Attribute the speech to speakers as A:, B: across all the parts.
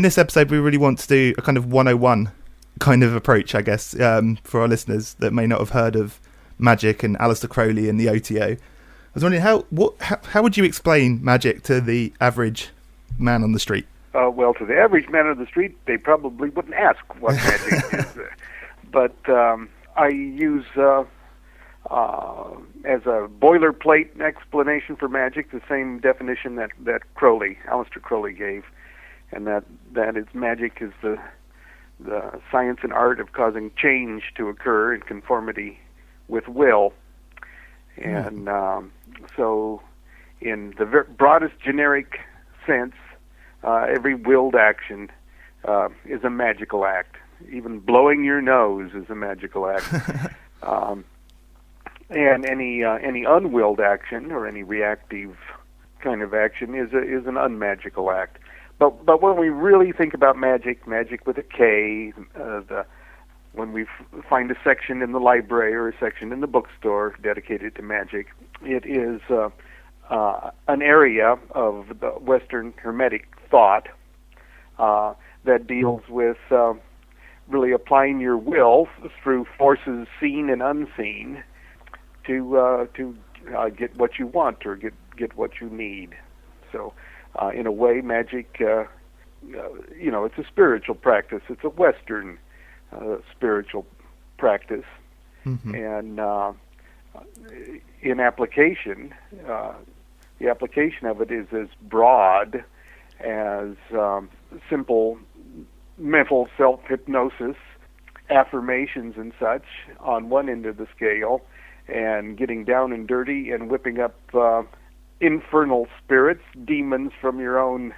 A: in this episode, we really want to do a kind of 101 kind of approach, I guess, for our listeners that may not have heard of Magick and Aleister Crowley and the OTO. I was wondering, how would you explain Magick to the average man on the street?
B: Well, to the average man on the street, they probably wouldn't ask what magic is. But I use, as a boilerplate explanation for magic, the same definition that Aleister Crowley gave, and that is magic is the science and art of causing change to occur in conformity with will. And so in the broadest generic sense, every willed action is a magical act. Even blowing your nose is a magical act. And any unwilled action or any reactive kind of action is an unmagical act. But when we really think about magic with a K, when we find a section in the library or a section in the bookstore dedicated to magic, it is an area of the Western Hermetic thought that deals with really applying your will through forces seen and unseen to get what you want or get what you need. So, in a way, magic, it's a spiritual practice. It's a Western spiritual practice, and in application, the application of it is as broad as simple mental self-hypnosis, affirmations and such on one end of the scale, and getting down and dirty and whipping up infernal spirits, demons from your own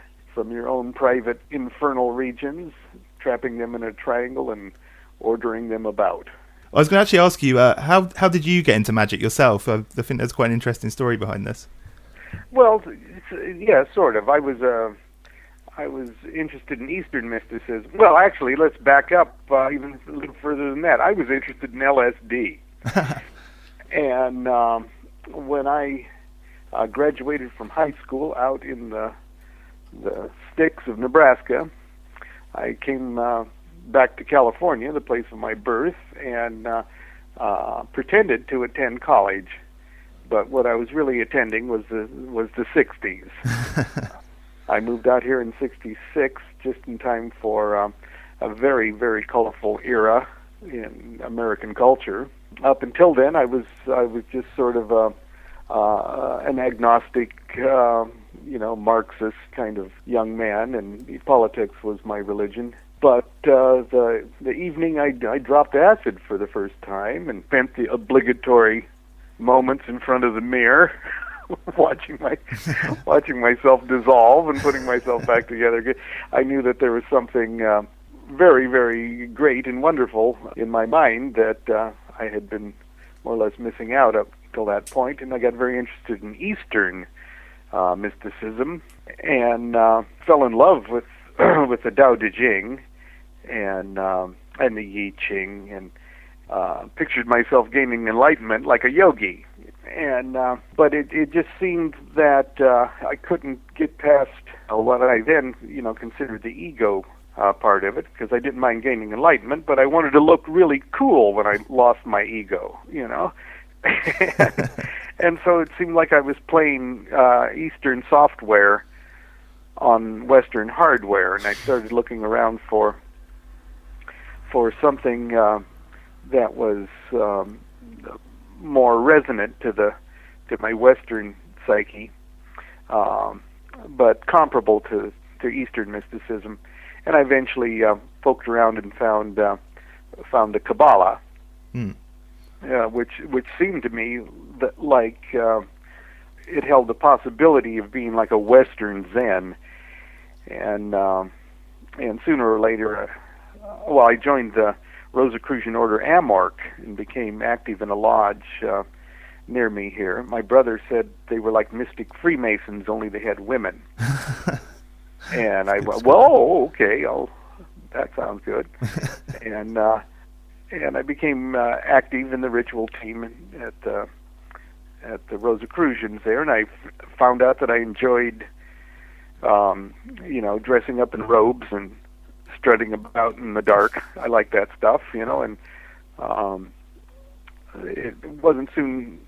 B: private infernal regions, trapping them in a triangle and ordering them about.
A: I was going to actually ask you, how did you get into magic yourself? I think there's quite an interesting story behind this.
B: Well, yeah, sort of. I was interested in Eastern mysticism. Well, actually, let's back up even a little further than that. I was interested in LSD. And when I graduated from high school out in the sticks of Nebraska, I came back to California, the place of my birth, and pretended to attend college. But what I was really attending was the 60s. I moved out here in 66, just in time for a very, very colorful era in American culture. Up until then, I was just sort of an agnostic, Marxist kind of young man, and politics was my religion. But the evening I dropped acid for the first time and spent the obligatory moments in front of the mirror watching myself dissolve and putting myself back together. I knew that there was something very, very great and wonderful in my mind that I had been more or less missing out up till that point, and I got very interested in Eastern mysticism and fell in love with the Tao Te Ching and the I Ching, and pictured myself gaining enlightenment like a yogi. And but it just seemed that I couldn't get past what I then considered the ego part of it, because I didn't mind gaining enlightenment, but I wanted to look really cool when I lost my ego, And so it seemed like I was playing Eastern software on Western hardware, and I started looking around for something that was more resonant to my Western psyche, but comparable to Eastern mysticism. And I eventually poked around and found the Kabbalah, which seemed to me that like it held the possibility of being like a Western Zen, and sooner or later, I joined the Rosicrucian Order Amorc and became active in a lodge near me here. My brother said they were like mystic Freemasons, only they had women. And I went, whoa, okay, that sounds good. And I became active in the ritual team at the Rosicrucians there, and I found out that I enjoyed dressing up in robes and strutting about in the dark. I like that stuff, and it wasn't soon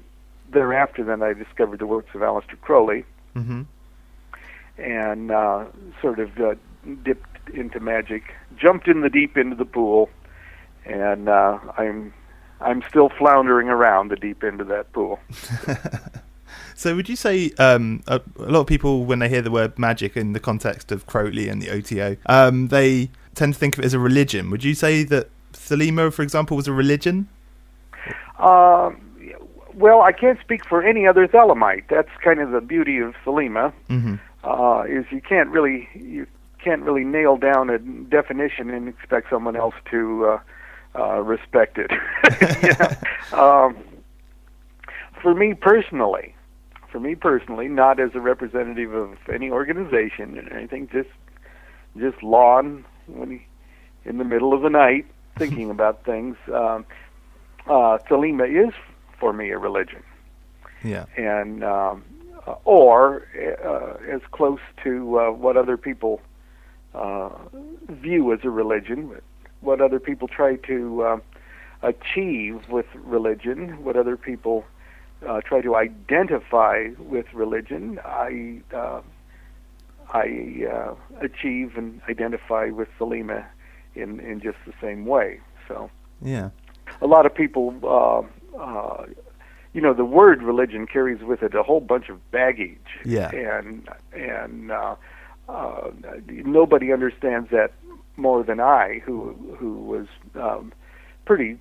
B: thereafter that I discovered the works of Aleister Crowley,
A: Mm-hmm.
B: and sort of dipped into magic, jumped in the deep end of the pool, and I'm still floundering around the deep end of that pool.
A: So would you say a lot of people, when they hear the word magic in the context of Crowley and the OTO, they tend to think of it as a religion? Would you say that Thelema, for example, was a religion?
B: Well, I can't speak for any other Thelemite. That's kind of the beauty of Thelema,
A: Mm-hmm.
B: Is you can't really nail down a definition and expect someone else to respect it. For me personally, not as a representative of any organization or anything, just Lon when he in the middle of the night thinking about things. Thelema is for me a religion, and or as close to what other people view as a religion, what other people try to achieve with religion, what other people try to identify with religion. I achieve and identify with Thelema in just the same way. So
A: Yeah.
B: a lot of people, the word religion carries with it a whole bunch of baggage.
A: Yeah.
B: And nobody understands that more than I, who was pretty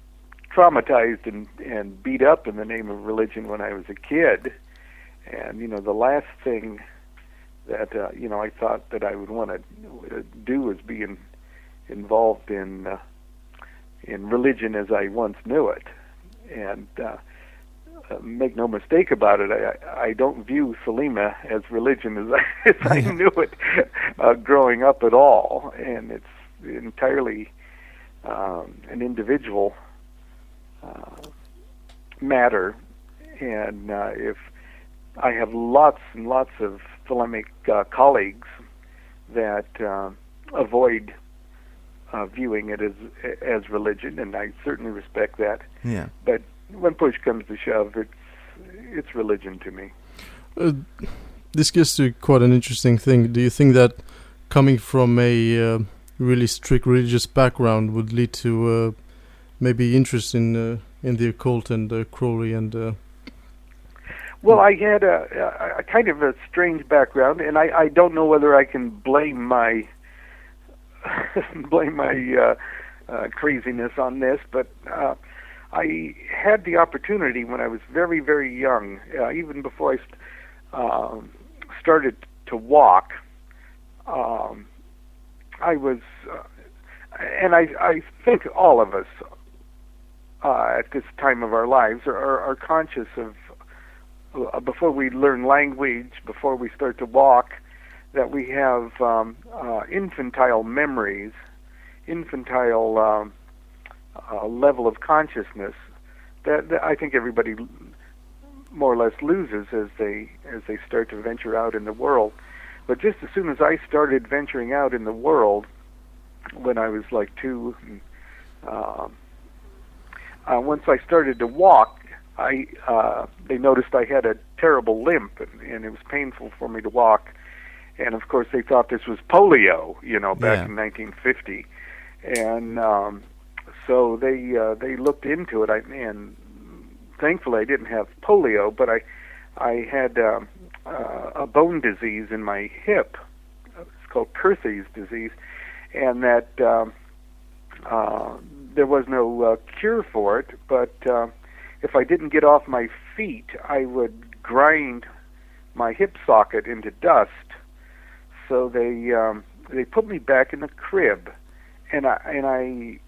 B: traumatized and beat up in the name of religion when I was a kid. And the last thing that I thought that I would want to do was be involved in religion as I once knew it. And make no mistake about it, I don't view Thelema as religion as I knew it growing up at all. And it's entirely an individual matter. And if I have lots and lots of Thelemic colleagues that avoid viewing it as religion, and I certainly respect that.
A: Yeah.
B: But when push comes to shove, it's religion to me.
C: This gets to quite an interesting thing. Do you think that coming from a really strict religious background would lead to maybe interest in the occult and Crowley and?
B: Well, I had a kind of a strange background, and I don't know whether I can blame my craziness on this, but I had the opportunity when I was very, very young, even before I started to walk. I was, and I think all of us at this time of our lives are conscious of, before we learn language, before we start to walk, that we have infantile memories, infantile level of consciousness that I think everybody more or less loses as they start to venture out in the world. But just as soon as I started venturing out in the world, when I was like 2, once I started to walk, they noticed I had a terrible limp, and it was painful for me to walk. And of course, they thought this was polio, back in 1950, and so they looked into it. And thankfully, I didn't have polio, but I had a bone disease in my hip. It's called Perthes disease, and that there was no cure for it. But if I didn't get off my feet, I would grind my hip socket into dust. So they put me back in the crib, and I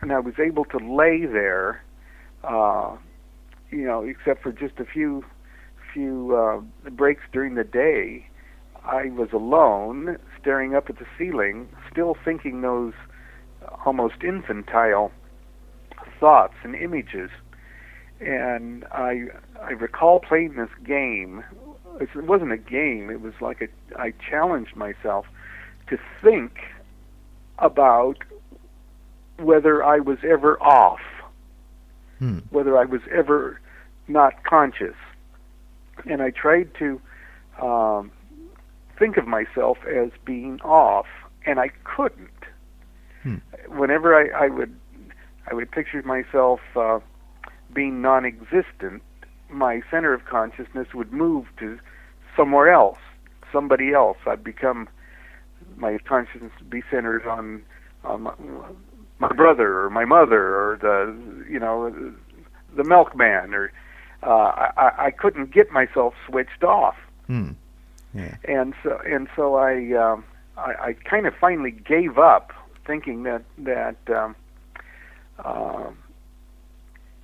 B: was able to lay there, except for just a few breaks during the day. I was alone, staring up at the ceiling, still thinking those almost infantile thoughts and images. And I recall playing this game it wasn't a game. It was like I challenged myself to think about whether I was ever off, whether I was ever not conscious. And I tried to think of myself as being off, and I couldn't. Whenever I would picture myself being non-existent, my center of consciousness would move to somewhere else, somebody else. I'd become, my consciousness would be centered on my brother or my mother or the milkman, or I couldn't get myself switched off.
A: Yeah.
B: And so I kind of finally gave up, thinking that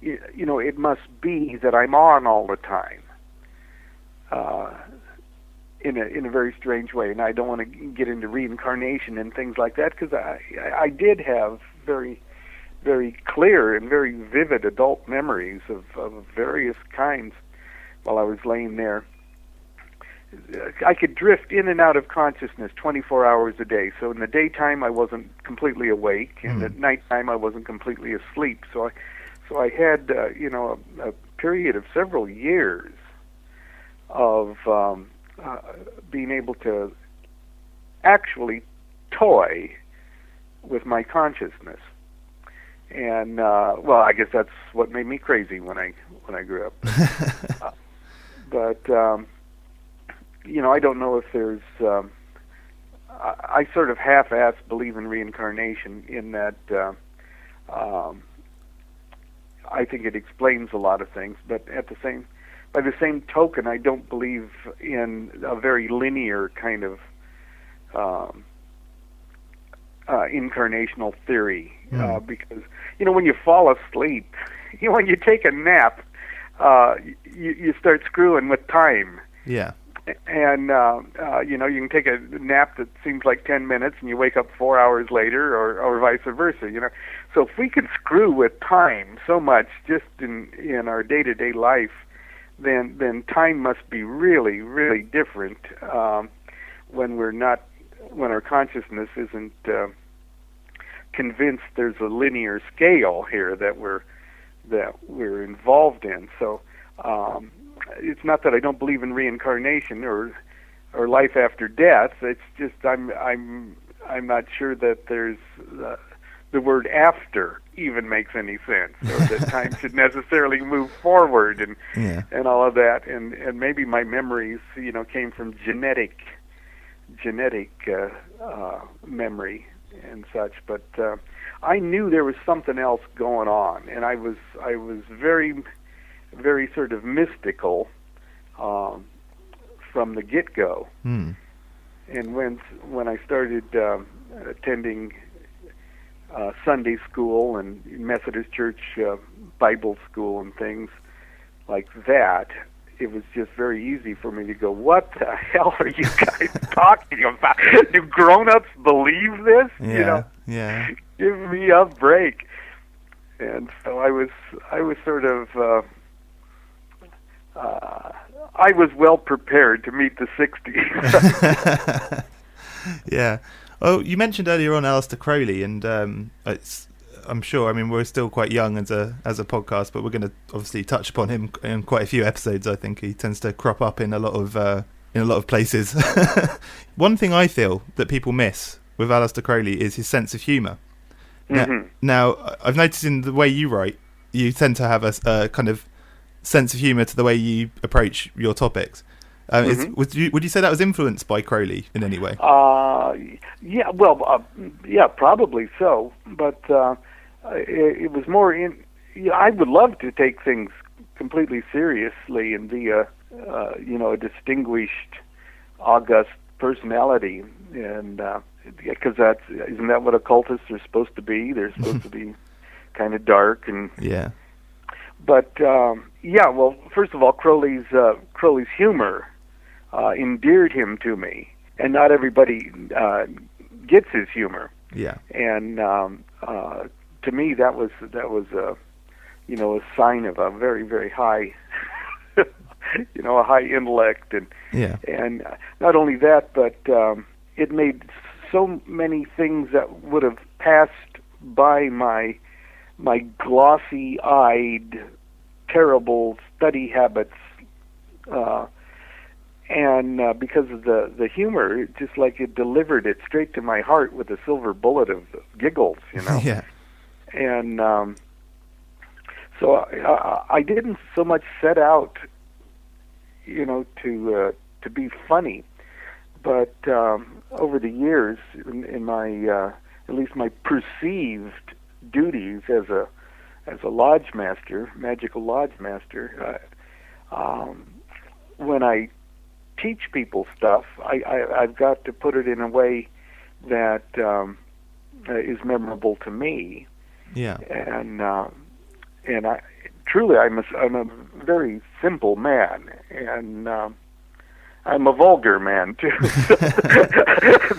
B: it must be that I'm on all the time, in a very strange way. And I don't want to get into reincarnation and things like that, because I did have very, very clear and very vivid adult memories of various kinds while I was laying there. I could drift in and out of consciousness 24 hours a day. So in the daytime I wasn't completely awake, and at nighttime I wasn't completely asleep. So I had a period of several years of being able to actually toy with my consciousness. And well, I guess that's what made me crazy when I grew up. But I don't know if there's. I sort of half-assed believe in reincarnation, in that I think it explains a lot of things, but by the same token, I don't believe in a very linear kind of incarnational theory, because when you fall asleep, when you take a nap, you start screwing with time.
A: Yeah.
B: And you can take a nap that seems like 10 minutes, and you wake up 4 hours later, or vice versa. So if we can screw with time so much just in our day-to-day life, then time must be really, really different when our consciousness isn't convinced there's a linear scale here that we're involved in. So. It's not that I don't believe in reincarnation or life after death. It's just I'm not sure that there's the word after even makes any sense, or that time should necessarily move forward and all of that. And maybe my memories came from genetic memory and such. But I knew there was something else going on, and I was very, very sort of mystical from the get-go. And when I started attending Sunday school and Methodist Church Bible school and things like that, it was just very easy for me to go, what the hell are you guys talking about? Do grown-ups believe this?
A: Yeah.
B: Give me a break. And so I was sort of I was well prepared to meet the 60s.
A: Yeah. Oh, you mentioned earlier on Aleister Crowley, and I'm sure. I mean, we're still quite young as a podcast, but we're going to obviously touch upon him in quite a few episodes. I think he tends to crop up in a lot of places. One thing I feel that people miss with Aleister Crowley is his sense of humour. Now, I've noticed in the way you write, you tend to have a kind of sense of humour to the way you approach your topics. Would you say that was influenced by Crowley in any way?
B: Yeah, well, yeah, probably so. But it was more in. I would love to take things completely seriously and be a distinguished, august personality, and because isn't that what occultists are supposed to be? They're supposed to be kind of dark and. Yeah. But well, first of all, Crowley's humor endeared him to me, and not everybody gets his humor. Yeah. And to me, that was a sign of a very, very high a high intellect, and
A: Yeah.
B: and not only that, but it made so many things that would have passed by my glossy-eyed, terrible study habits, and because of the humor, just like it delivered it straight to my heart with a silver bullet of giggles,
A: Yeah.
B: And so I didn't so much set out, to be funny, but over the years, in my at least my perceived duties as a lodge master, magical lodge master, when I teach people stuff, I've got to put it in a way that is memorable to me.
A: Yeah.
B: And I truly, I'm a very simple man, and I'm a vulgar man too.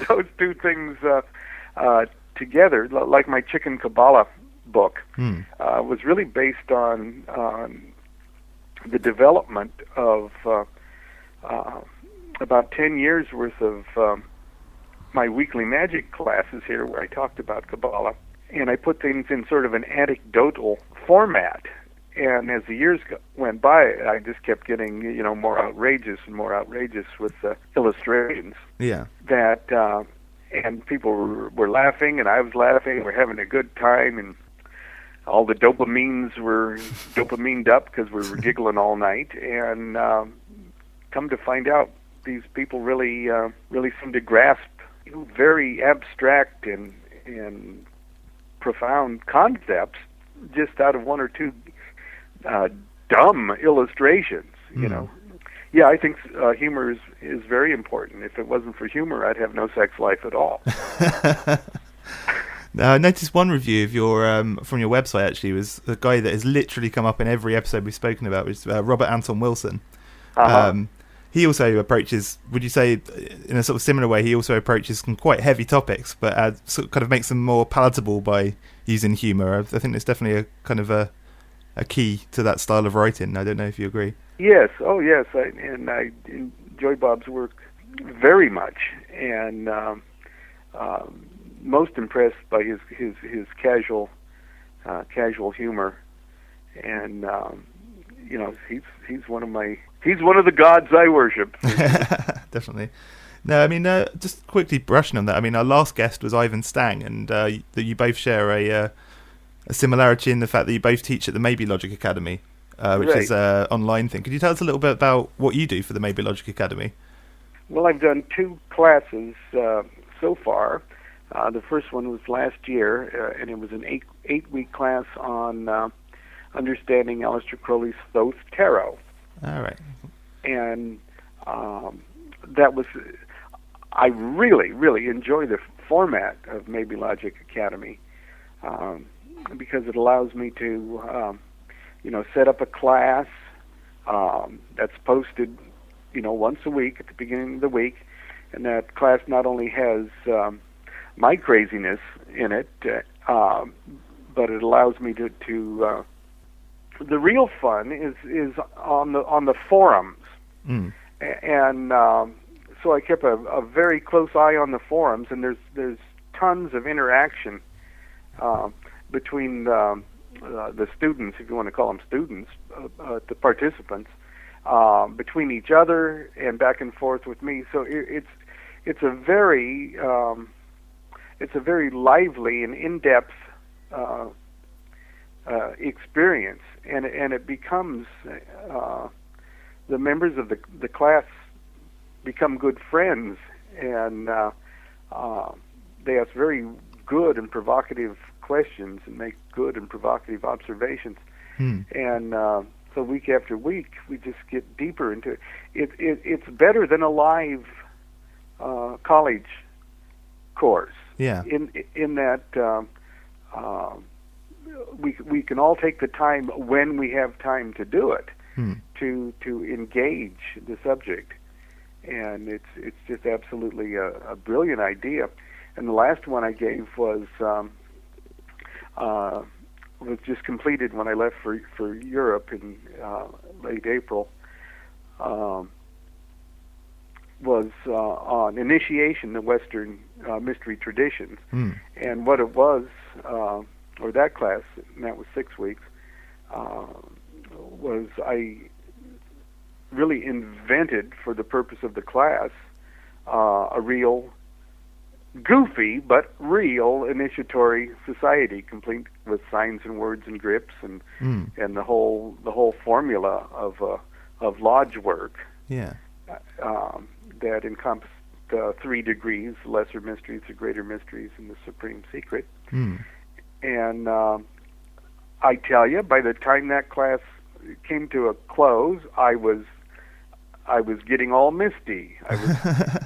B: Those two things together, like my Chicken Qabalah book, was really based on the development of about 10 years worth of my weekly magic classes here, where I talked about Kabbalah, and I put things in sort of an anecdotal format. And as the years went by, I just kept getting, more outrageous and more outrageous with illustrations.
A: Yeah.
B: That and people were laughing, and I was laughing. We're having a good time, and all the dopamines were dopamined up because we were giggling all night. And come to find out, these people really seem to grasp very abstract and profound concepts just out of one or two dumb illustrations. Yeah, I think humor is very important. If it wasn't for humor, I'd have no sex life at all.
A: Now, I noticed one review of your from your website actually was a guy that has literally come up in every episode we've spoken about, which is Robert Anton Wilson. He also approaches, would you say, in a sort of similar way, he also approaches some quite heavy topics, but sort of kind of makes them more palatable by using humour. I think it's definitely a kind of a key to that style of writing. I don't know if you agree.
B: Yes, yes, I enjoy Bob's work very much, and most impressed by his casual humor, and he's one of the gods I worship.
A: Definitely. No, I mean, just quickly brushing on that. I mean, our last guest was Ivan Stang, and that you both share a similarity in the fact that you both teach at the Maybe Logic Academy, which is an online thing. Could you tell us a little bit about what you do for the Maybe Logic Academy?
B: Well, I've done 2 classes so far. The first one was last year, and it was an 8-week class on understanding Aleister Crowley's Thoth Tarot.
A: All right.
B: And that was, I really, really enjoy the format of Maybe Logic Academy, because it allows me to, set up a class that's posted, once a week at the beginning of the week, and that class not only has my craziness in it, but it allows me to the real fun is on the forums, and so I kept a very close eye on the forums, and there's tons of interaction between the students, if you want to call them students, the participants, between each other and back and forth with me. So it's a very lively and in-depth experience, and it becomes the members of the class become good friends, and they ask very good and provocative questions and make good and provocative observations. And so week after week, we just get deeper into it. It's better than a live college course.
A: Yeah.
B: In that we can all take the time when we have time to do it to engage the subject, and it's just absolutely a brilliant idea. And the last one I gave was just completed when I left for Europe in late April. was on initiation in Western mystery traditions,
A: Mm.
B: and what it was, or that class, and that was 6 weeks, was I really invented for the purpose of the class a real goofy but real initiatory society, complete with signs and words and grips and the whole formula of lodge work.
A: Yeah.
B: That encompassed 3 degrees: lesser mysteries, the greater mysteries, and the supreme secret.
A: Mm.
B: And I tell you, by the time that class came to a close, I was getting all misty.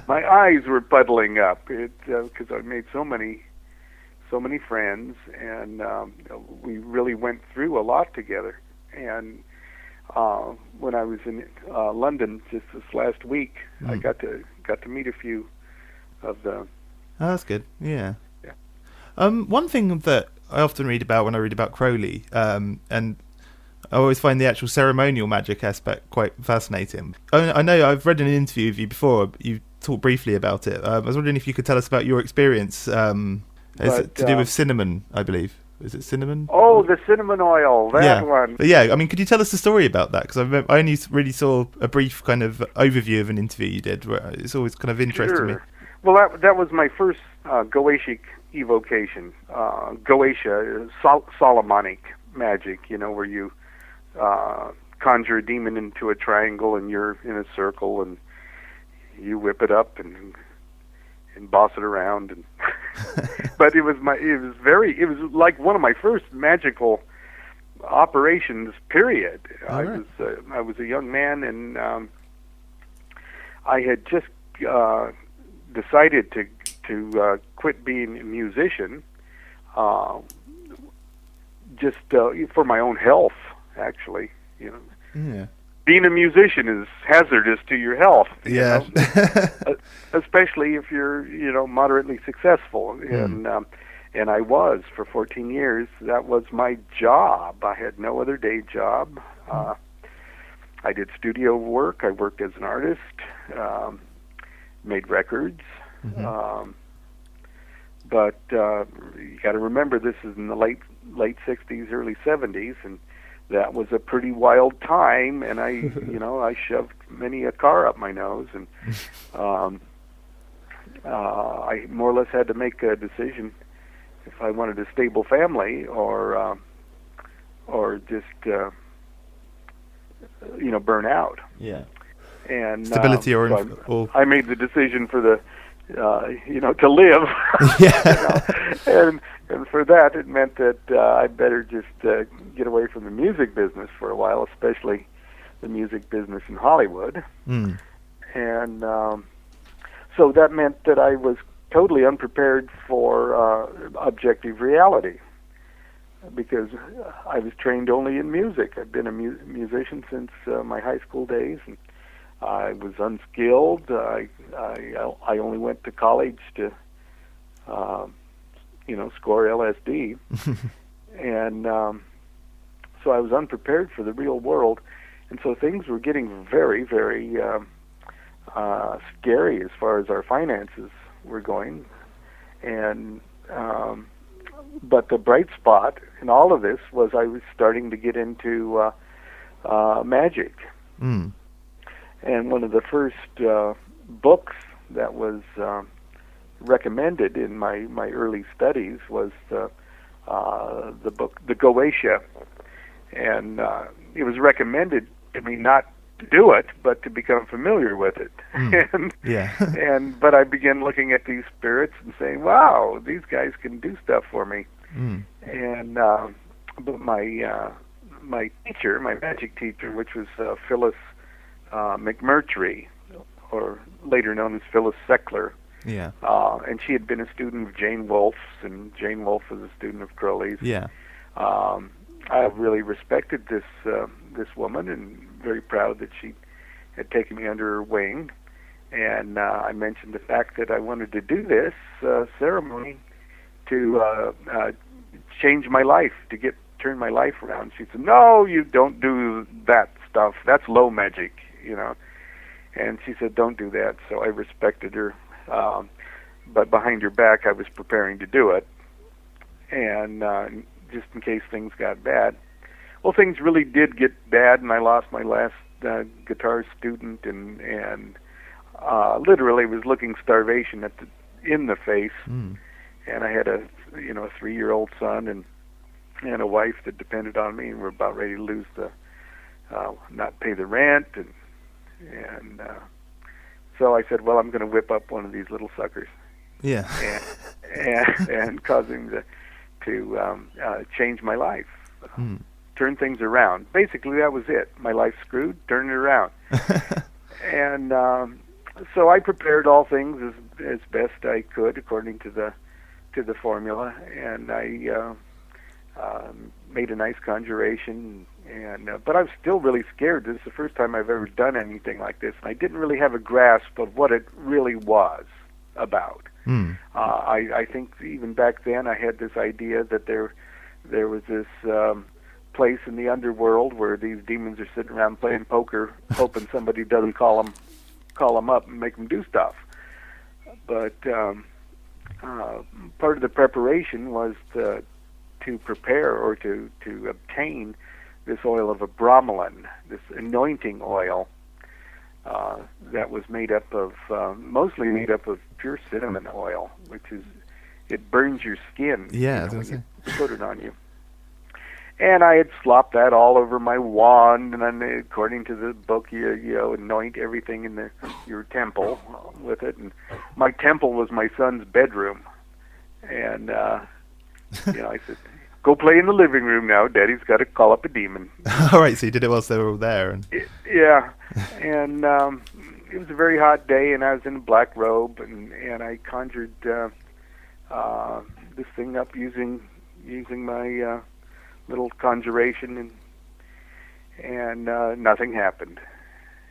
B: My eyes were puddling up because I made so many friends, and we really went through a lot together. And when I was in London just this last week, I got to meet a few of the.
A: Oh, that's good. Yeah.
B: Yeah.
A: One thing that I often read about when I read about Crowley, and I always find the actual ceremonial magic aspect quite fascinating. I know I've read an interview of you before. You talked briefly about it. I was wondering if you could tell us about your experience. Is it to do with cinnamon, I believe? Is it cinnamon?
B: Oh, the cinnamon oil, that one.
A: But yeah, I mean, could you tell us the story about that? Because I only really saw a brief kind of overview of an interview you did. Where it's always kind of interested me.
B: Well, that was my first Goetic evocation. Goetia is Solomonic magic, where you conjure a demon into a triangle and you're in a circle and you whip it up and boss it around, and but it was like one of my first magical operations. Period.
A: Right.
B: I was a young man, and I had just decided to quit being a musician, just for my own health. Actually,
A: Yeah.
B: being a musician is hazardous to your health.
A: Yeah.
B: Especially if you're, moderately successful. And I was for 14 years. That was my job. I had no other day job. I did studio work. I worked as an artist, made records. But you got to remember, this is in the late 60s, early 70s, and that was a pretty wild time, and I shoved many a car up my nose, and I more or less had to make a decision if I wanted a stable family or just burn out.
A: Yeah.
B: And
A: Stability or
B: I made the decision for the to live.
A: Yeah.
B: And for that, it meant that I'd better just get away from the music business for a while, especially the music business in Hollywood.
A: Mm.
B: And so that meant that I was totally unprepared for objective reality, because I was trained only in music. I've been a musician since my high school days, and I was unskilled. I only went to college to, score LSD, and so I was unprepared for the real world, and so things were getting very, very scary as far as our finances were going, and but the bright spot in all of this was I was starting to get into magic.
A: Mm.
B: And one of the first books that was recommended in my early studies was the book, the Goetia. And it was recommended to me not to do it, but to become familiar with it.
A: Mm.
B: But I began looking at these spirits and saying, wow, these guys can do stuff for me.
A: Mm.
B: And but my teacher, my magic teacher, which was Phyllis McMurtry, or later known as Phyllis Seckler.
A: Yeah.
B: And she had been a student of Jane Wolfe's, and Jane Wolfe was a student of Crowley's.
A: Yeah.
B: I really respected this woman, and very proud that she had taken me under her wing. And I mentioned the fact that I wanted to do this ceremony to change my life, to turn my life around. She said, "No, you don't do that stuff. That's low magic. you know. And she said, don't do that. So I respected her. But behind her back, I was preparing to do it. And just in case things got bad. Well, things really did get bad, and I lost my last guitar student, and literally was looking starvation in the face.
A: Mm.
B: And I had a 3-year-old son and a wife that depended on me, and we're about ready to lose not pay the rent, and so I said, well, I'm going to whip up one of these little suckers.
A: Yeah.
B: and cause him to change my life, turn things around. Basically, that was it. My life screwed, turn it around. And so I prepared all things as best I could according to the formula, and I made a nice conjuration. But I was still really scared. This is the first time I've ever done anything like this, and I didn't really have a grasp of what it really was about.
A: Mm.
B: I think even back then I had this idea that there was this place in the underworld where these demons are sitting around playing poker, hoping somebody doesn't call them up and make them do stuff. But part of the preparation was to prepare or to obtain this oil of a bromelain, this anointing oil that was mostly made up of pure cinnamon oil, which it burns your skin.
A: Yeah,
B: when you put it on you. And I had slopped that all over my wand, and then according to the book, you anoint everything in your temple with it. And my temple was my son's bedroom, and I said, go play in the living room now. Daddy's got to call up a demon.
A: All right, so you did it whilst they were all there.
B: Yeah, and it was a very hot day, and I was in a black robe, and I conjured this thing up using my little conjuration, and nothing happened.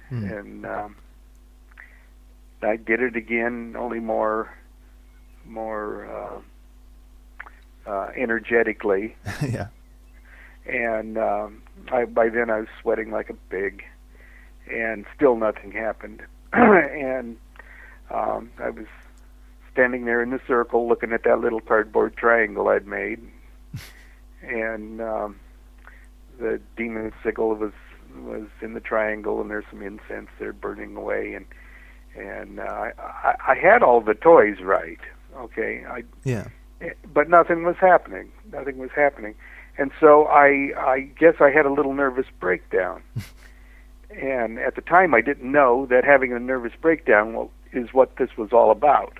B: And I did it again, only more energetically.
A: Yeah.
B: And by then I was sweating like a pig, and still nothing happened. And I was standing there in the circle looking at that little cardboard triangle I'd made, and the demon sickle was in the triangle, and there's some incense there burning away, and I had all the toys right, okay?
A: Yeah.
B: But nothing was happening. And so I guess I had a little nervous breakdown. And at the time I didn't know that having a nervous breakdown is what this was all about.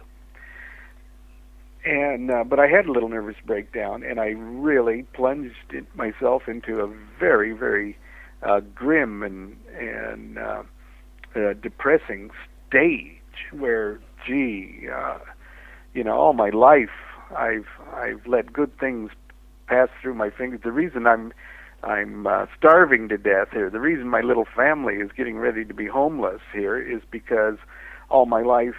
B: And but I had a little nervous breakdown, and I really plunged myself into a very, very grim and depressing stage where, all my life I've let good things pass through my fingers. The reason I'm starving to death here, the reason my little family is getting ready to be homeless here, is because all my life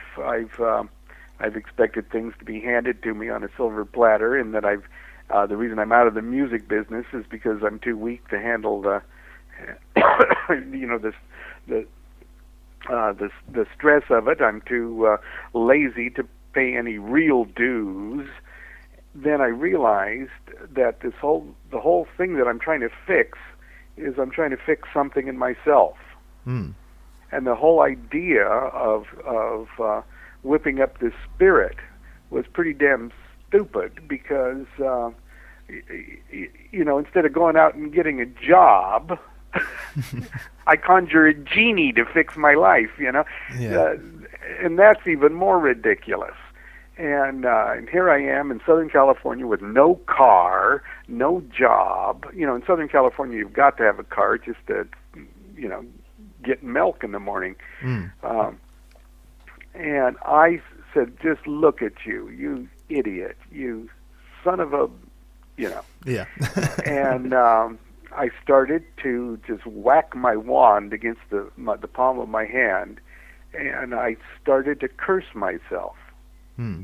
B: I've expected things to be handed to me on a silver platter, and that the reason I'm out of the music business is because I'm too weak to handle the stress of it. I'm too lazy to pay any real dues. Then I realized that the whole thing that I'm trying to fix is I'm trying to fix something in myself.
A: Mm.
B: And the whole idea of whipping up this spirit was pretty damn stupid, because instead of going out and getting a job, I conjure a genie to fix my life.
A: Yeah.
B: And that's even more ridiculous. And here I am in Southern California with no car, no job. In Southern California, you've got to have a car just to, get milk in the morning.
A: Mm.
B: And I said, just look at you, you idiot, you son of a,
A: Yeah.
B: And I started to just whack my wand against the palm of my hand, and I started to curse myself.
A: Hmm.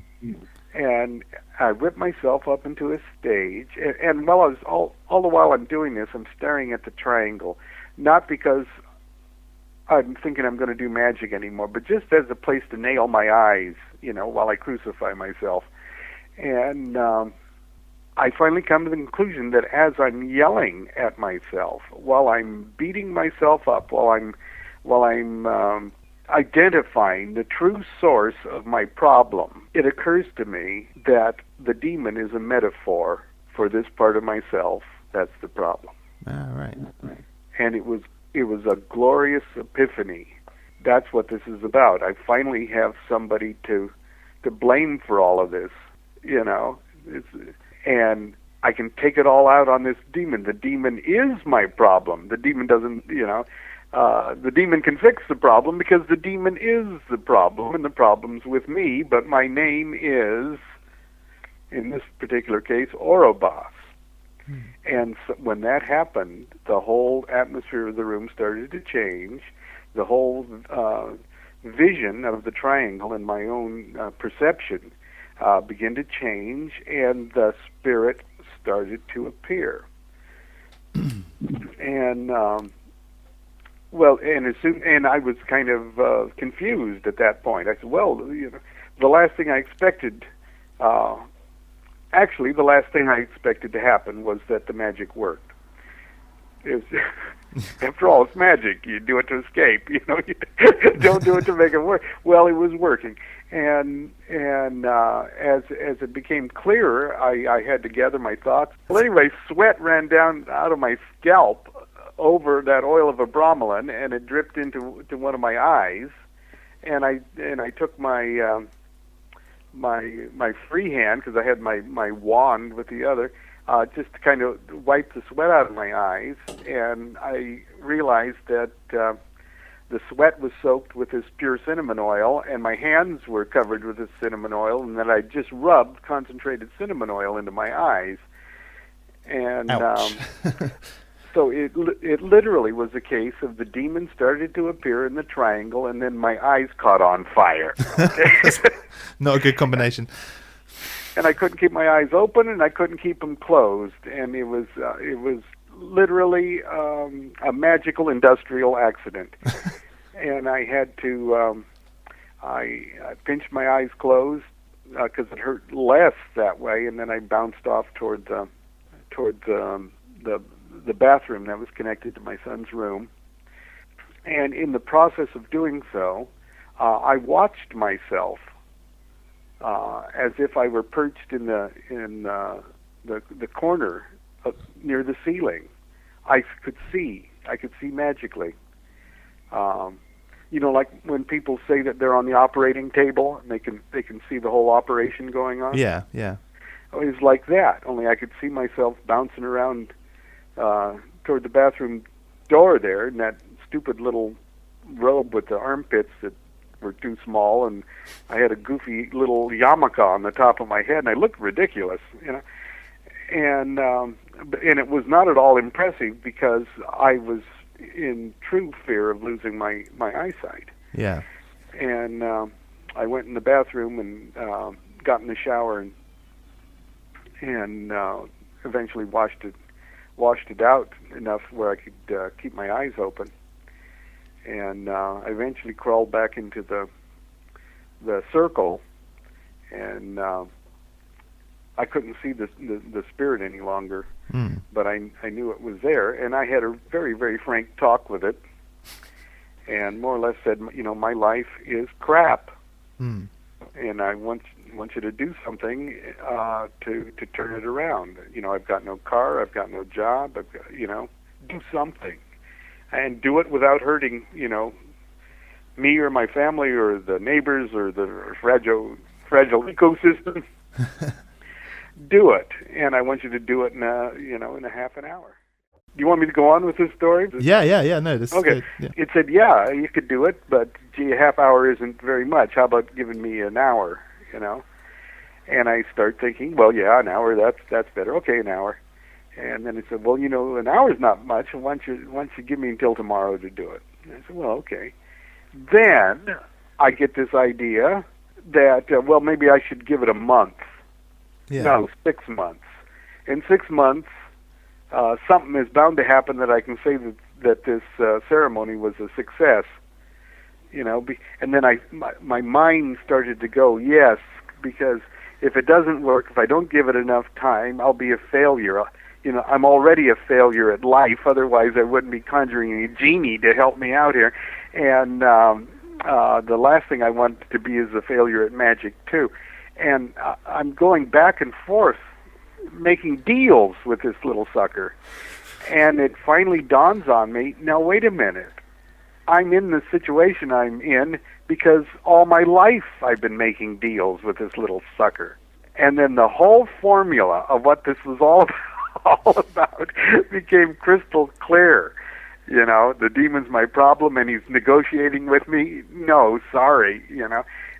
B: And I whipped myself up into a stage, and while I was all the while I'm doing this, I'm staring at the triangle, not because I'm thinking I'm going to do magic anymore, but just as a place to nail my eyes, while I crucify myself. And I finally come to the conclusion that as I'm yelling at myself, while I'm beating myself up, while I'm identifying the true source of my problem, it occurs to me that the demon is a metaphor for this part of myself. That's the problem.
A: Right.
B: And it was a glorious epiphany. That's what this is about. I finally have somebody to blame for all of this, and I can take it all out on this demon. The demon is my problem. The demon doesn't, the demon can fix the problem because the demon is the problem, and the problem's with me, but my name is, in this particular case, Orobas. And so when that happened, the whole atmosphere of the room started to change. The whole vision of the triangle and my own perception began to change, and the spirit started to appear. And and I was kind of confused at that point. I said, well, the last thing I expected. Actually, the last thing I expected to happen was that the magic worked. After all, it's magic. You do it to escape. You don't do it to make it work. Well, it was working, and as it became clearer, I had to gather my thoughts. Well, anyway, sweat ran down out of my scalp over that oil of a bromelain, and it dripped into one of my eyes, and I took my my free hand, because I had my wand with the other, just to kind of wipe the sweat out of my eyes, and I realized that the sweat was soaked with this pure cinnamon oil, and my hands were covered with this cinnamon oil, and that I just rubbed concentrated cinnamon oil into my eyes. And so it literally was a case of the demon started to appear in the triangle, and then my eyes caught on fire.
A: Not a good combination.
B: And I couldn't keep my eyes open, and I couldn't keep them closed, and it was literally a magical industrial accident. And I had to I pinched my eyes closed because it hurt less that way, and then I bounced off toward the bathroom that was connected to my son's room. And in the process of doing so, I watched myself as if I were perched in the corner near the ceiling. I could see magically. Like when people say that they're on the operating table and they can see the whole operation going on.
A: Yeah.
B: It was like that. Only I could see myself bouncing around toward the bathroom door there in that stupid little robe with the armpits that were too small, and I had a goofy little yarmulke on the top of my head, and I looked ridiculous, And it was not at all impressive because I was in true fear of losing my eyesight.
A: Yeah.
B: And I went in the bathroom and got in the shower and eventually washed it out enough where I could keep my eyes open. And I eventually crawled back into the circle, and I couldn't see the spirit any longer, but I knew it was there, and I had a very, very frank talk with it, and more or less said, my life is crap, and I want you to do something to turn it around. I've got no car, I've got no job, I've got, do something. And do it without hurting, me or my family or the neighbors or the fragile ecosystem. Do it, and I want you to do it in a half an hour. Do you want me to go on with this story?
A: Yeah. No, this
B: okay.
A: Is good. Yeah.
B: It said, yeah, you could do it, but gee, a half hour isn't very much. How about giving me an hour? And I start thinking, well, yeah, an hour. That's better. Okay, an hour. And then he said, well, an hour's not much. Why don't you give me until tomorrow to do it? And I said, well, okay. Then I get this idea that, maybe I should give it a month.
A: Yeah.
B: No, 6 months. In 6 months, something is bound to happen that I can say that this ceremony was a success. And then my mind started to go, yes, because if it doesn't work, if I don't give it enough time, I'll be a failure. I'm already a failure at life. Otherwise, I wouldn't be conjuring a genie to help me out here. And the last thing I want to be is a failure at magic, too. And I'm going back and forth making deals with this little sucker. And it finally dawns on me, now wait a minute. I'm in the situation I'm in because all my life I've been making deals with this little sucker. And then the whole formula of what this was all about became crystal clear. The demon's my problem and he's negotiating with me. No, sorry,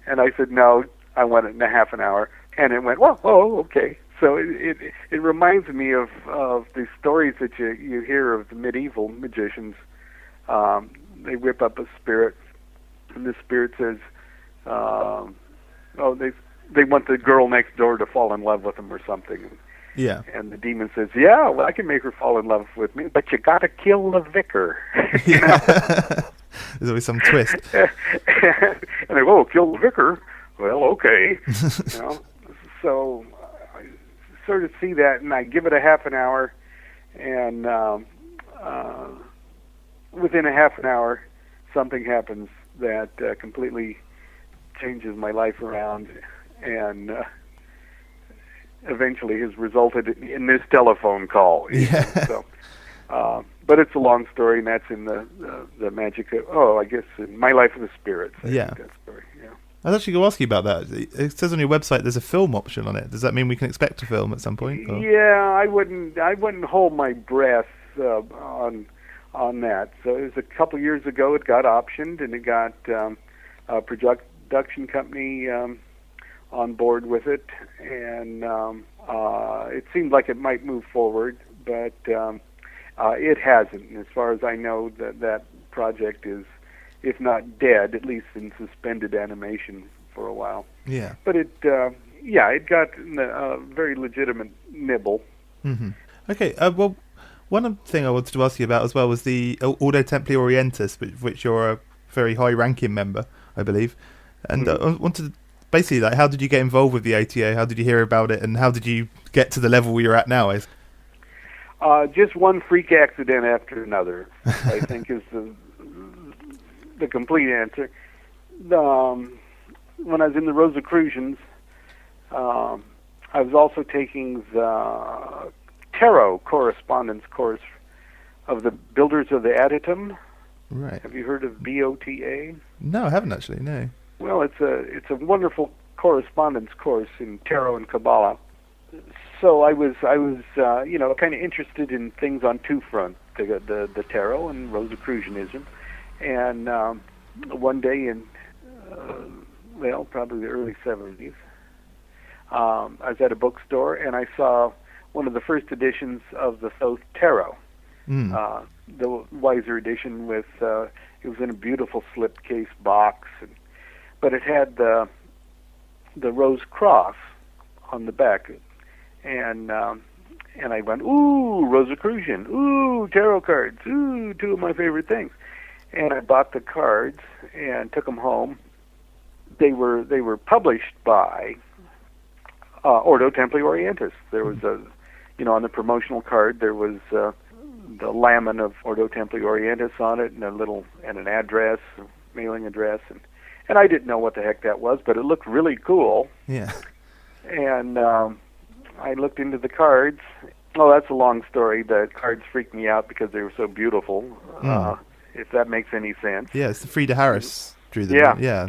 B: And I said, no, I want it in a half an hour. And it went, okay. So it reminds me of the stories that you hear of the medieval magicians. They whip up a spirit, and the spirit says, they want the girl next door to fall in love with them or something.
A: Yeah.
B: And the demon says, yeah, well, I can make her fall in love with me, but you got to kill the vicar.
A: Yeah. There's always some twist.
B: And they go, kill the vicar? Well, okay. So I sort of see that, and I give it a half an hour, and within a half an hour, something happens that completely changes my life around, and eventually has resulted in this telephone call.
A: Yeah.
B: So, but it's a long story, and that's in the Magic of, I guess, in My Life of the Spirits.
A: Yeah.
B: That story, yeah.
A: I was actually going to ask you about that. It says on your website there's a film option on it. Does that mean we can expect a film at some point? Or?
B: Yeah, I wouldn't hold my breath on that. So it was a couple years ago. It got optioned, and it got a production company on board with it, and it seemed like it might move forward, but it hasn't. And as far as I know, that project is, if not dead, at least in suspended animation for a while.
A: Yeah.
B: But it got a very legitimate nibble.
A: Mm-hmm. Okay. Well, one thing I wanted to ask you about as well was the Ordo Templi Orientis, which you're a very high-ranking member, I believe. And I wanted to basically, how did you get involved with the OTA? How did you hear about it? And how did you get to the level you're at now?
B: Just one freak accident after another, I think, is the complete answer. When I was in the Rosicrucians, I was also taking the tarot correspondence course of the Builders of the Adytum.
A: Right.
B: Have you heard of BOTA?
A: No, I haven't actually. No.
B: Well, it's a wonderful correspondence course in tarot and Kabbalah. So I was kind of interested in things on two fronts, the tarot and Rosicrucianism. And one day in, probably the early 70s, I was at a bookstore and I saw one of the first editions of the Thoth Tarot, the Wiser edition with, it was in a beautiful slipcase box, but it had the rose cross on the back, and I went, ooh, Rosicrucian, ooh, tarot cards, ooh, two of my favorite things. And I bought the cards and took them home. They were published by Ordo Templi Orientis. There was on the promotional card there was the lamen of Ordo Templi Orientis on it, and an address, mailing address, and I didn't know what the heck that was, but it looked really cool.
A: Yeah.
B: And I looked into the cards. Oh, that's a long story. The cards freaked me out because they were so beautiful. If that makes any sense.
A: Yeah, it's the Frieda Harris drew them.
B: Yeah.
A: Yeah.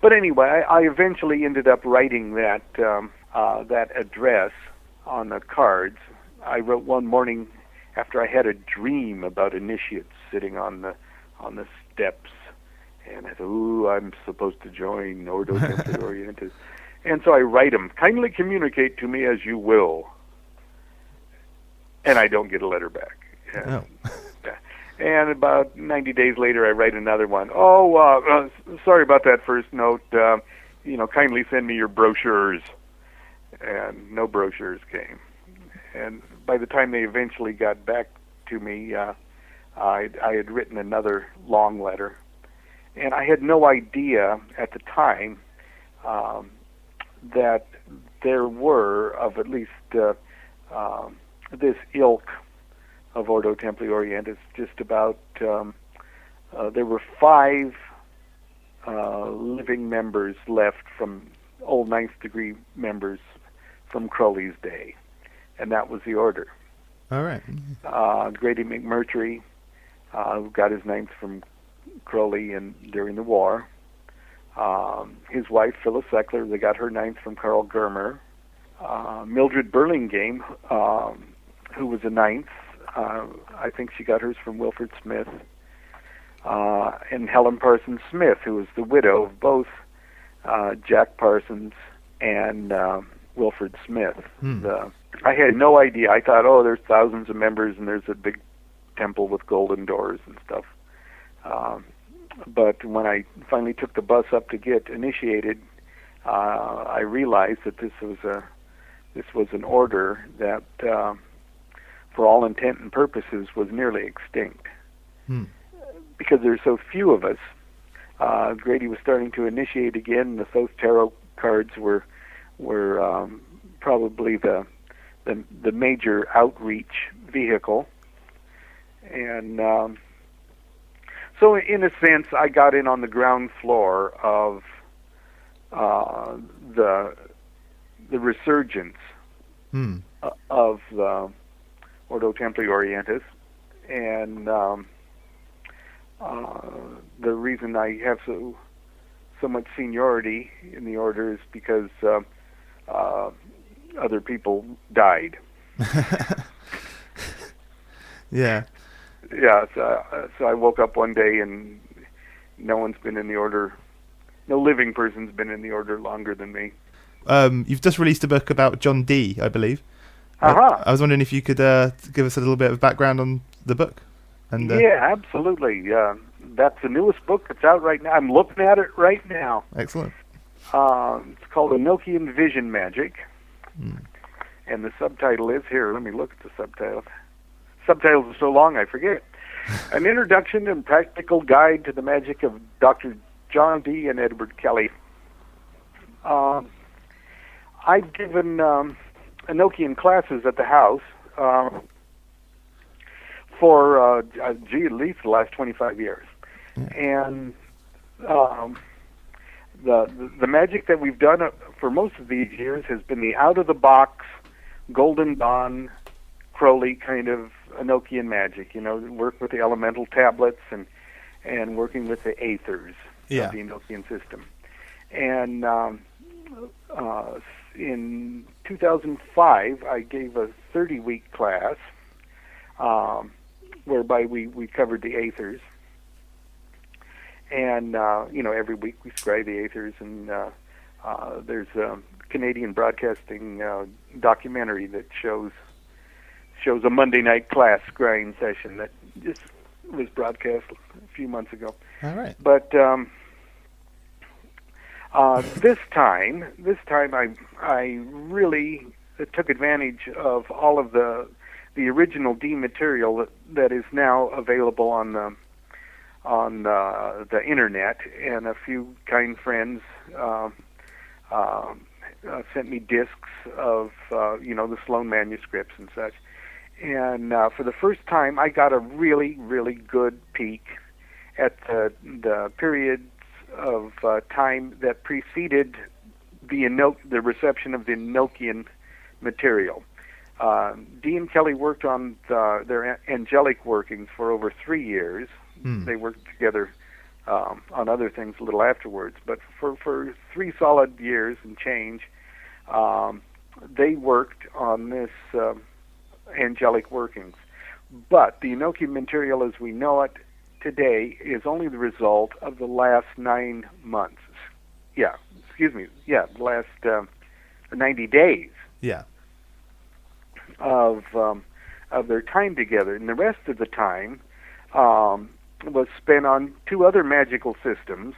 B: But anyway, I eventually ended up writing that address on the cards. I wrote one morning after I had a dream about initiates sitting on the steps, and I thought, ooh, I'm supposed to join Ordo Templi Orientis. And so I write them, kindly communicate to me as you will. And I don't get a letter back.
A: Oh.
B: And about 90 days later, I write another one. Sorry about that first note. Kindly send me your brochures. And no brochures came. And by the time they eventually got back to me, I had written another long letter. And I had no idea at the time that there were, of at least this ilk of Ordo Templi Orientis, just about, there were 5 living members left from old ninth degree members from Crowley's day, and that was the order.
A: All right.
B: Grady McMurtry got his ninth from Crowley during the war. His wife, Phyllis Eckler, they got her ninth from Carl Germer. Mildred Burlingame, who was a ninth, I think she got hers from Wilford Smith. And Helen Parsons Smith, who was the widow of both Jack Parsons and Wilford Smith. I had no idea. I thought, there's thousands of members and there's a big temple with golden doors and stuff. But when I finally took the bus up to get initiated, I realized that this was an order that, for all intent and purposes, was nearly extinct. Because there's so few of us. Grady was starting to initiate again. The Thoth tarot cards were probably the major outreach vehicle, and so in a sense, I got in on the ground floor of the resurgence of the Ordo Templi Orientis, and the reason I have so much seniority in the order is because other people died.
A: Yeah.
B: Yeah, so I woke up one day and no one's been in the order, no living person's been in the order longer than me.
A: You've just released a book about John Dee, I believe. I was wondering if you could give us a little bit of background on the book. And,
B: yeah, absolutely. That's the newest book that's out right now. I'm looking at it right now.
A: Excellent.
B: It's called Enochian Vision Magic. And the subtitle is, here, let me look at the subtitle. Subtitles are so long I forget. An Introduction and Practical Guide to the Magic of Dr. John Dee and Edward Kelly. I've given Enochian classes at the house for, at least the last 25 years. Yeah. And the magic that we've done for most of these years has been the out-of-the-box, Golden Dawn, Crowley kind of Enochian magic, work with the elemental tablets and working with the aethers of the Enochian system. And in 2005, I gave a 30-week class whereby we covered the aethers. And, every week we scribe the aethers, and there's a Canadian Broadcasting documentary that shows a Monday night class scrying session that just was broadcast a few months ago.
A: All right.
B: But this time I really took advantage of all of the original Dee material that is now available on the internet, and a few kind friends sent me discs of the Sloan manuscripts and such. And for the first time, I got a really, really good peek at the periods of time that preceded the reception of the Enochian material. Dee and Kelly worked on their angelic workings for over 3 years. They worked together on other things a little afterwards, but for 3 solid years and change, they worked on this angelic workings. But the Enochian material as we know it today is only the result of the last 9 months. The last 90 days.
A: Yeah.
B: Of their time together, and the rest of the time was spent on 2 other magical systems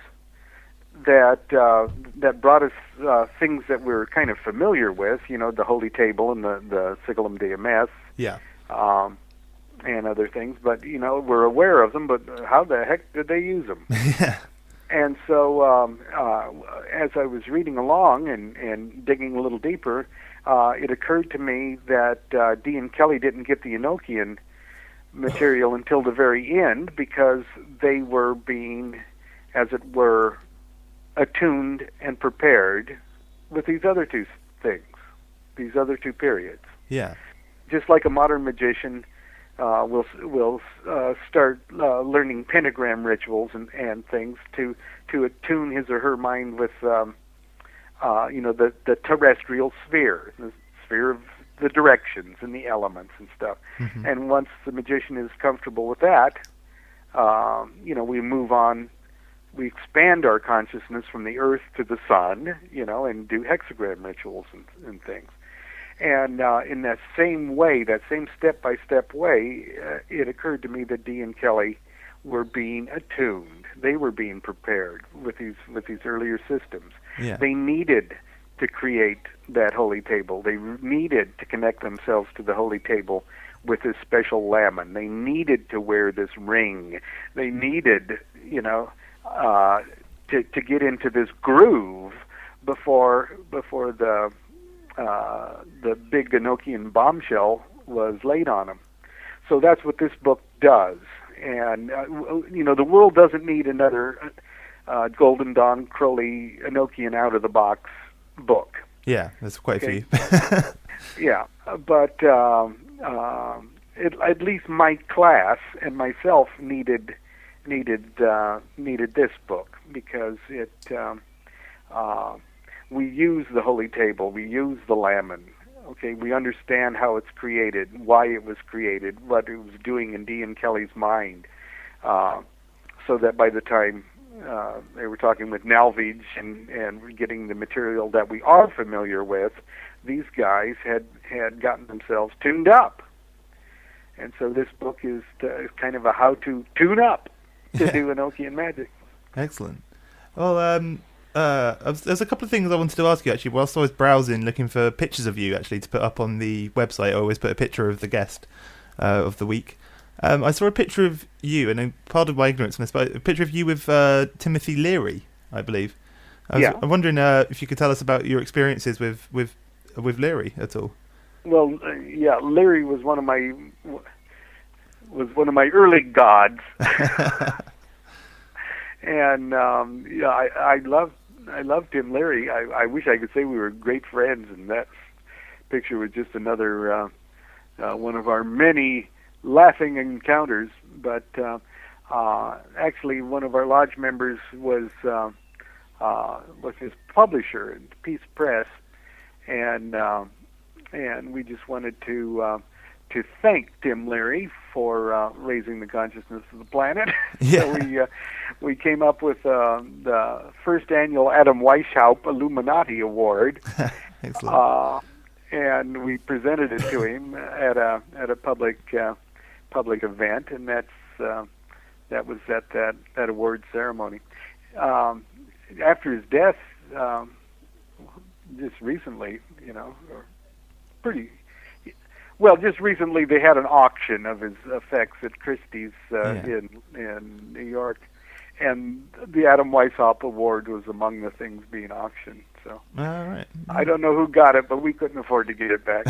B: that brought us things that we're kind of familiar with, the Holy Table and the Sigillum Dei Mess, and other things. But we're aware of them. But how the heck did they use them?
A: Yeah.
B: And so, as I was reading along and digging a little deeper, it occurred to me that Dee and Kelly didn't get the Enochian material until the very end, because they were being, as it were, attuned and prepared with these other two things, these other two periods.
A: Yeah.
B: Just like a modern magician will start learning pentagram rituals and things to attune his or her mind with the terrestrial sphere, the sphere of the directions and the elements and stuff.
A: Mm-hmm.
B: And once the magician is comfortable with that, we move on. We expand our consciousness from the earth to the sun, and do hexagram rituals and things. And in that same way, that same step-by-step way, it occurred to me that Dee and Kelly were being attuned. They were being prepared with these earlier systems.
A: Yeah.
B: They needed to create that holy table. They needed to connect themselves to the holy table with this special lamen. They needed to wear this ring. They needed, to get into this groove before the big Enochian bombshell was laid on them. So that's what this book does. And the world doesn't need another Golden Dawn Crowley Enochian out of the box book.
A: Yeah, there's quite a few.
B: Yeah, but at least my class and myself needed this book, because it we use the holy table, we use the lamen. Okay, we understand how it's created, why it was created, what it was doing in Dee and Kelly's mind, so that by the time they were talking with Nalvij and getting the material that we are familiar with, these guys had gotten themselves tuned up. And so this book is kind of a how to tune up to do Enochian magic.
A: Excellent. Well, there's a couple of things I wanted to ask you, actually. Whilst I was browsing, looking for pictures of you, actually, to put up on the website, I always put a picture of the guest of the week. I saw a picture of you, and pardon my ignorance on this, but a picture of you with Timothy Leary, I believe. I'm wondering if you could tell us about your experiences with Leary at all.
B: Well, Leary was one of my early gods, and I loved Tim Leary. I wish I could say we were great friends, and that picture was just another one of our many laughing encounters. But actually, one of our lodge members was his publisher, Peace Press, and we just wanted to thank Tim Leary for raising the consciousness of the planet.
A: Yeah.
B: So we came up with the first annual Adam Weishaupt Illuminati Award.
A: Excellent.
B: And we presented it to him at a public event, and that was at that award ceremony. After his death, just recently, just recently they had an auction of his effects at Christie's in New York, and the Adam Weishaupt Award was among the things being auctioned. So
A: right.
B: I don't know who got it, but we couldn't afford to get it back.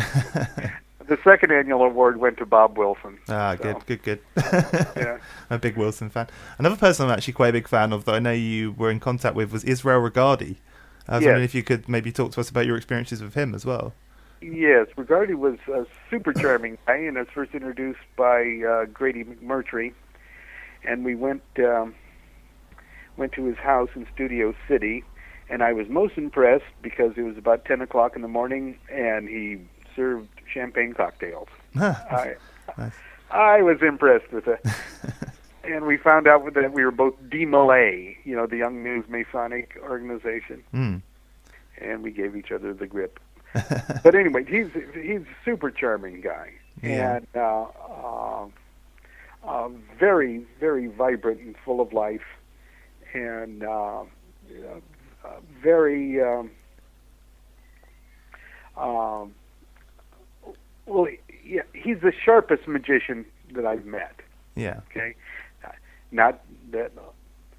B: The second annual award went to Bob Wilson.
A: Good.
B: Yeah.
A: I'm a big Wilson fan. Another person I'm actually quite a big fan of that I know you were in contact with was Israel Regardie. I was wondering if you could maybe talk to us about your experiences with him as well.
B: Yes, Regardie was a super charming guy, and was first introduced by Grady McMurtry, and we went to his house in Studio City, and I was most impressed because it was about 10 o'clock in the morning, and he served champagne cocktails.
A: Nice.
B: I was impressed with it. And we found out that we were both DMLA, the Young News Masonic Organization, and we gave each other the grip. But anyway, he's a super charming guy, and very, very vibrant and full of life, and very he's the sharpest magician that I've met.
A: Yeah.
B: Okay, not that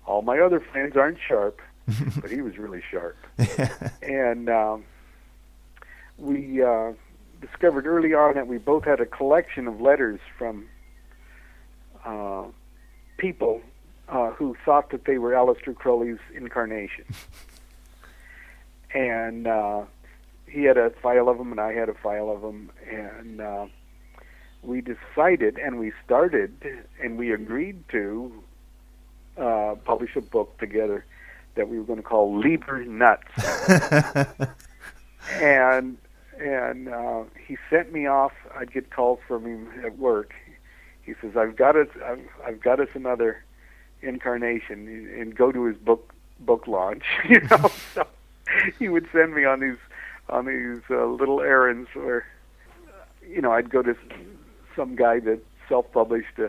B: All my other friends aren't sharp, but he was really sharp. And we discovered early on that we both had a collection of letters from people who thought that they were Aleister Crowley's incarnation. And he had a file of them, and I had a file of them, and we decided, and we started, and we agreed to publish a book together that we were going to call Lieber Nuts. and he sent me off. I'd get calls from him at work. He says, I've got us another incarnation, and go to his book launch. So he would send me on these little errands where, I'd go to some guy that self-published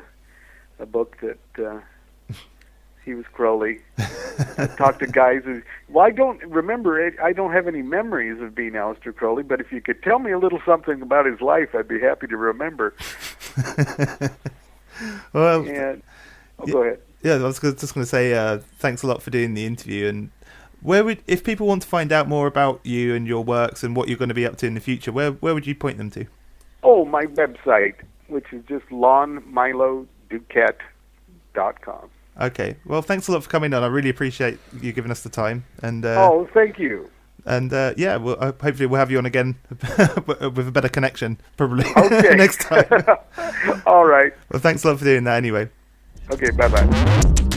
B: a book that he was Crowley. I'd talk to guys who, I don't have any memories of being Aleister Crowley, but if you could tell me a little something about his life, I'd be happy to remember.
A: Well,
B: go ahead.
A: Yeah, I was just going to say thanks a lot for doing the interview. And if people want to find out more about you and your works and what you're going to be up to in the future, where would you point them to?
B: Oh, my website, which is just lonmiloduquette.com.
A: Okay. Well, thanks a lot for coming on. I really appreciate you giving us the time. And
B: thank you.
A: And hopefully we'll have you on again with a better connection, probably
B: okay.
A: next time.
B: All right.
A: Well, thanks a lot for doing that anyway.
B: Okay, bye-bye.